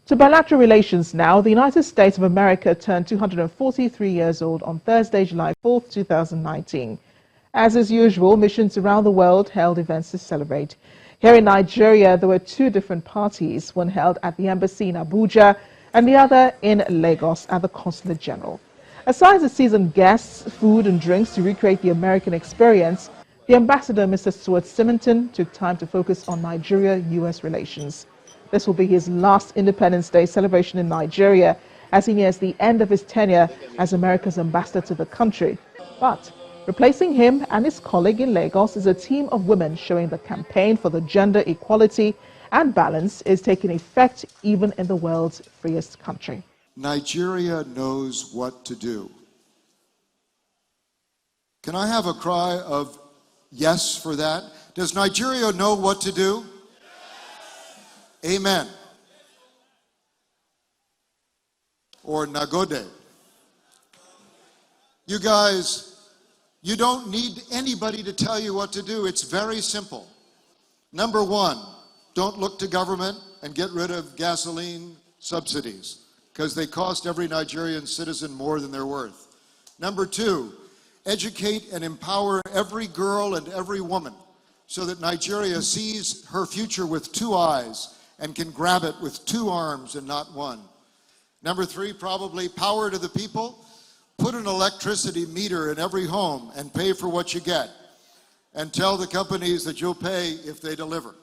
To bilateral relations now, the United States of America turned 243 years old on Thursday, July 4th, 2019. As is usual, missions around the world held events to celebrate. Here in Nigeria, there were two different parties, one held at the embassy in Abuja and the other in Lagos at the Consulate General. Aside the seasoned guests, food and drinks to recreate the American experience, the ambassador, Mr. Symington, took time to focus on Nigeria-US relations. This will be his last Independence Day celebration in Nigeria as he nears the end of his tenure as America's ambassador to the country. But replacing him and his colleague in Lagos is a team of women showing the campaign for the gender equality and balance is taking effect even in the world's freest country. Nigeria knows what to do. Can I have a cry of yes for that? Does Nigeria know what to do? Amen. Or Nagode. You guys, you don't need anybody to tell you what to do. It's very simple. Number one, don't look to government and get rid of gasoline subsidies because they cost every Nigerian citizen more than they're worth. Number two, educate and empower every girl and every woman so that Nigeria sees her future with two eyes and can grab it with two arms and not one. Number three, probably power to the people. Put an electricity meter in every home and pay for what you get. And tell the companies that you'll pay if they deliver.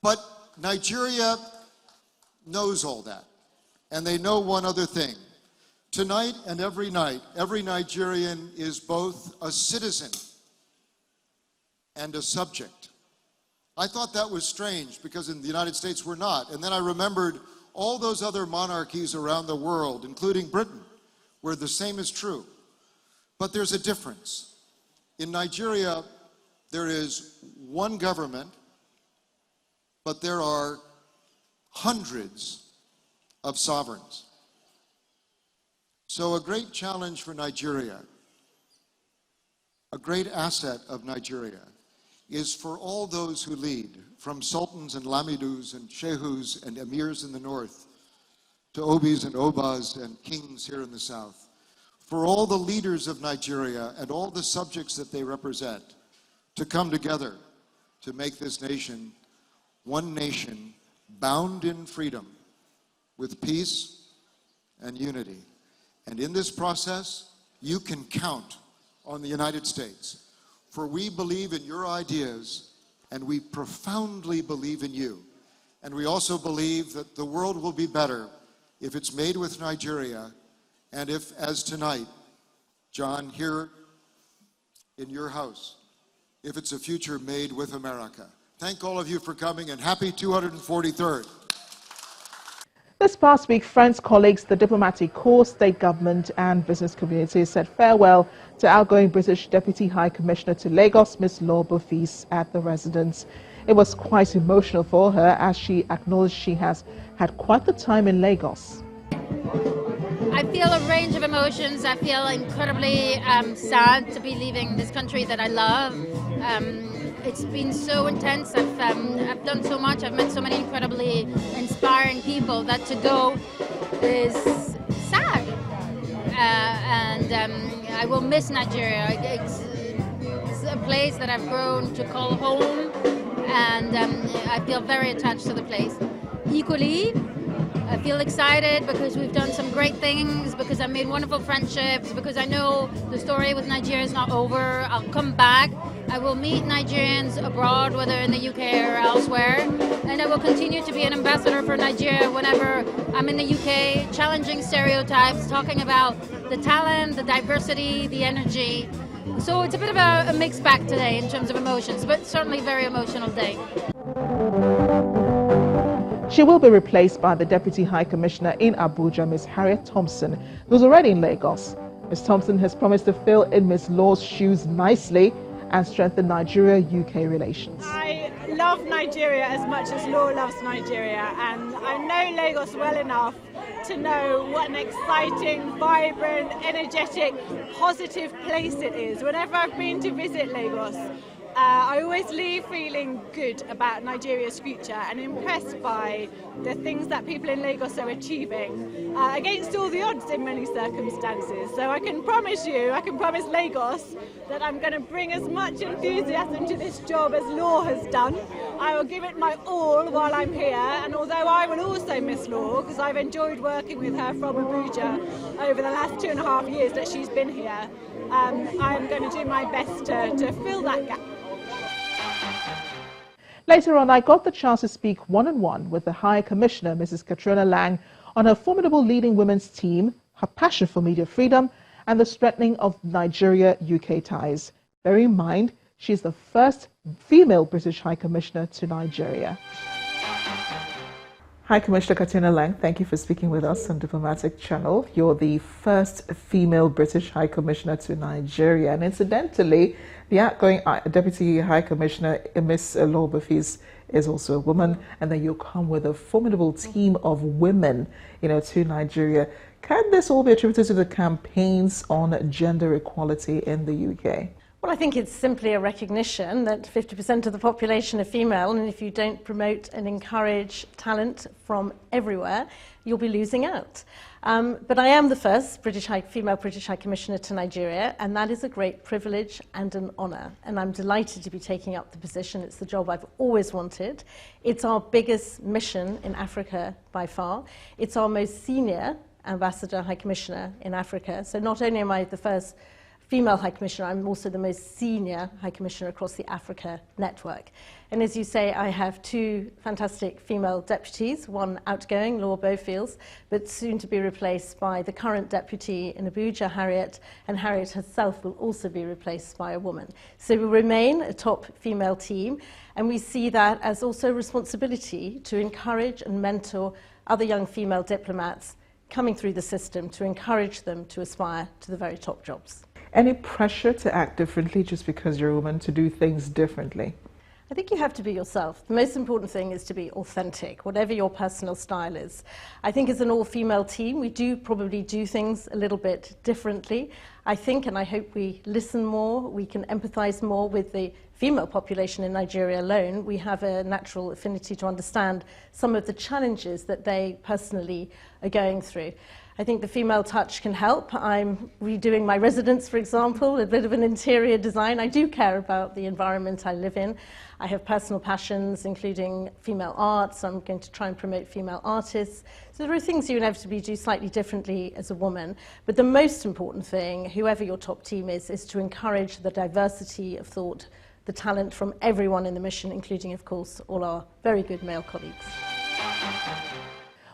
But Nigeria knows all that. And they know one other thing. Tonight and every night, every Nigerian is both a citizen and a subject. I thought that was strange because in the United States we're not. And then I remembered all those other monarchies around the world, including Britain, where the same is true. But there's a difference. In Nigeria, there is one government, but there are hundreds of sovereigns. So a great challenge for Nigeria, a great asset of Nigeria, is for all those who lead, from sultans and lamidus and shehus and emirs in the north, to obis and obas and kings here in the south, for all the leaders of Nigeria and all the subjects that they represent, to come together to make this nation one nation bound in freedom with peace and unity. And in this process, you can count on the United States. For we believe in your ideas, and we profoundly believe in you. And we also believe that the world will be better if it's made with Nigeria, and if, as tonight, John, here in your house, if it's a future made with America. Thank all of you for coming, and happy 243rd. This past week, friends, colleagues, the diplomatic corps, state government and business community said farewell to outgoing British Deputy High Commissioner to Lagos, Ms. Beaufils, at the residence. It was quite emotional for her as she acknowledged she has had quite the time in Lagos. I feel a range of emotions. I feel incredibly sad to be leaving this country that I love. It's been so intense. I've done so much. I've met so many incredibly inspiring people that to go is sad. And I will miss Nigeria. It's a place that I've grown to call home, and I feel very attached to the place. Equally, I feel excited because we've done some great things, because I've made wonderful friendships, because I know the story with Nigeria is not over. I'll come back. I will meet Nigerians abroad, whether in the UK or elsewhere, and I will continue to be an ambassador for Nigeria whenever I'm in the UK, challenging stereotypes, talking about the talent, the diversity, the energy. So it's a bit of a mixed bag today in terms of emotions, but certainly a very emotional day. She will be replaced by the Deputy High Commissioner in Abuja, Ms. Harriet Thompson, who's already in Lagos. Ms. Thompson has promised to fill in Ms. Law's shoes nicely and strengthen Nigeria-UK relations. I love Nigeria as much as Law loves Nigeria, and I know Lagos well enough to know what an exciting, vibrant, energetic, positive place it is. Whenever I've been to visit Lagos, I always leave feeling good about Nigeria's future and impressed by the things that people in Lagos are achieving against all the odds in many circumstances. So I can promise Lagos that I'm going to bring as much enthusiasm to this job as Law has done. I will give it my all while I'm here, and although I will also miss Law because I've enjoyed working with her from Abuja over the last 2.5 years that she's been here, I'm going to do my best to fill that gap. Later on, I got the chance to speak one-on-one with the High Commissioner, Mrs. Katrina Lang, on her formidable leading women's team, her passion for media freedom, and the strengthening of Nigeria-UK ties. Bear in mind, she's the first female British High Commissioner to Nigeria. High Commissioner Katrina Lang, thank you for speaking with us on Diplomatic Channel. You're the first female British High Commissioner to Nigeria, and incidentally, the outgoing Deputy High Commissioner, Miss Law Beaufils, is also a woman, and then you come with a formidable team of women, to Nigeria. Can this all be attributed to the campaigns on gender equality in the UK? Well, I think it's simply a recognition that 50% of the population are female, and if you don't promote and encourage talent from everywhere, you'll be losing out. But I am the first female British High Commissioner to Nigeria, and that is a great privilege and an honour. And I'm delighted to be taking up the position. It's the job I've always wanted. It's our biggest mission in Africa by far. It's our most senior Ambassador High Commissioner in Africa. So not only am I the first female High Commissioner, I'm also the most senior High Commissioner across the Africa network. And as you say, I have two fantastic female deputies, one outgoing, Law Beaufils, but soon to be replaced by the current deputy in Abuja, Harriet, and Harriet herself will also be replaced by a woman. So we remain a top female team, and we see that as also a responsibility to encourage and mentor other young female diplomats coming through the system to encourage them to aspire to the very top jobs. Any pressure to act differently just because you're a woman, to do things differently? I think you have to be yourself. The most important thing is to be authentic, whatever your personal style is. I think as an all-female team, we do probably do things a little bit differently. I think, and I hope we listen more, we can empathise more with the female population in Nigeria alone. We have a natural affinity to understand some of the challenges that they personally are going through. I think the female touch can help. I'm redoing my residence, for example, a bit of an interior design. I do care about the environment I live in. I have personal passions, including female art, so I'm going to try and promote female artists. So there are things you inevitably do slightly differently as a woman. But the most important thing, whoever your top team is to encourage the diversity of thought, the talent from everyone in the mission, including, of course, all our very good male colleagues.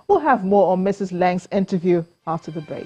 We'll have more on Mrs. Lang's interview after the break.